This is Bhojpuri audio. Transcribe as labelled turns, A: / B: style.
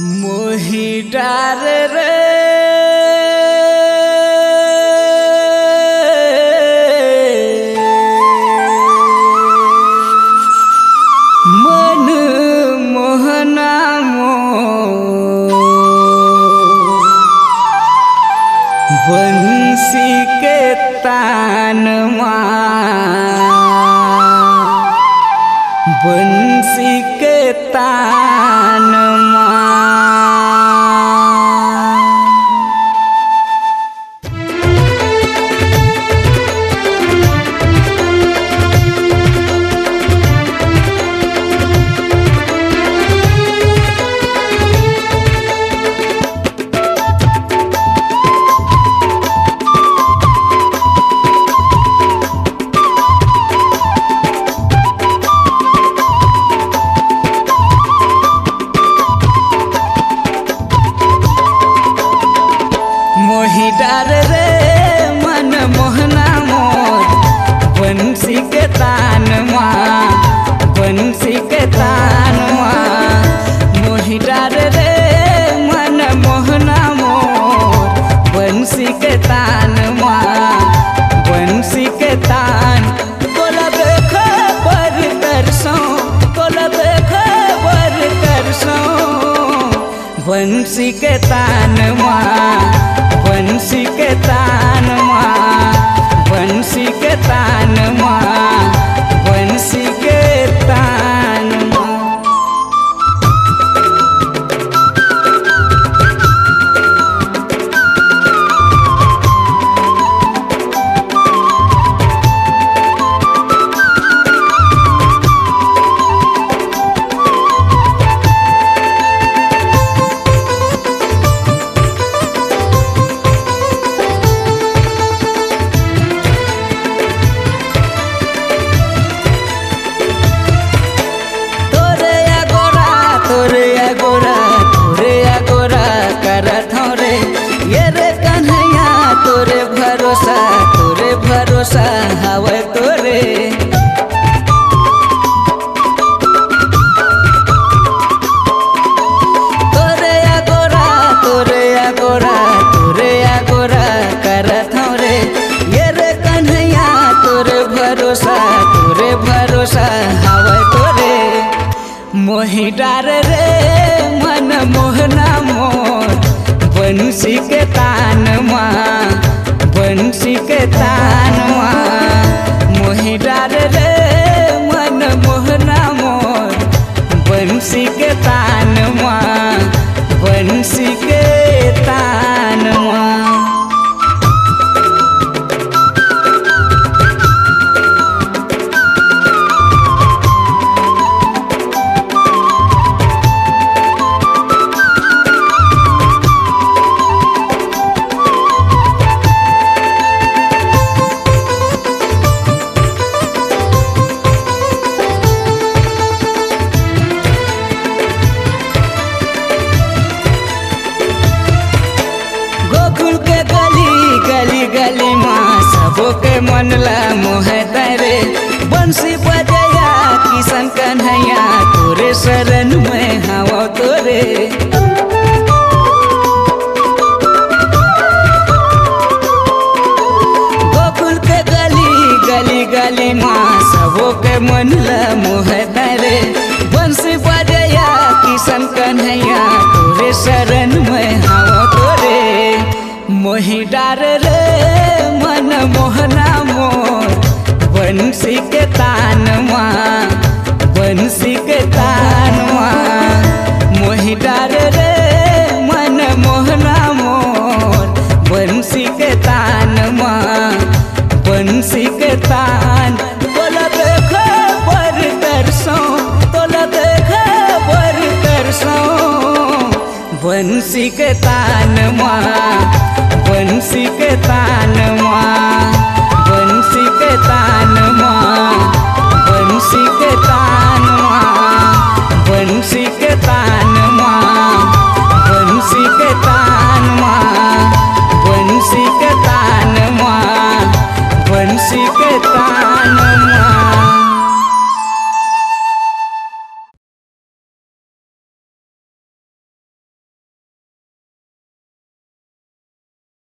A: मोहि डार रे मन मोहना बंसी के तान बंसी के तान मोहि डार रे मन मोहना मोर बंसी के तान बंसी के तान मोहि डार रे मन मोहना मोर बंसी के तान बंसी के तान तोला देख बर तरसों तोला देख बर तरसों बंसी के तान बंसी के तान बंसी के तान बंसी के तान तोरे अगोरा करत हूँ रे ये रे कन्हैया तोरे भरोसा हवे तोरे अगोरा करत हूँ रे ये रे कन्हैया तोरे भरोसा हवे तोरे मोहि डार रे मन मोहना मोर बंसी के तान बंसी के तान मोहि डार रे मन मोहना मोर बंसी के तान बंसी के तान गोकुल के गली माँ सबो के मन ला मोह तरे बंसी बजैया किशन कन्हैया तोरे शरण में हवा तोरे गोकुल के गली माँ सबो के मन ला मोह तरे बंसी बजैया किशन कन्हैया तोरे शरण में हवा तोरे मोहि डार रे मन मोहना मोर बंसी के तान बंसी के तान मोहि डार रे मन मोहना मोर बंसी के तान बंसी के तान तोला देख बर तरसों तोला देख बर तरसों बंसी के तान बंसी के तान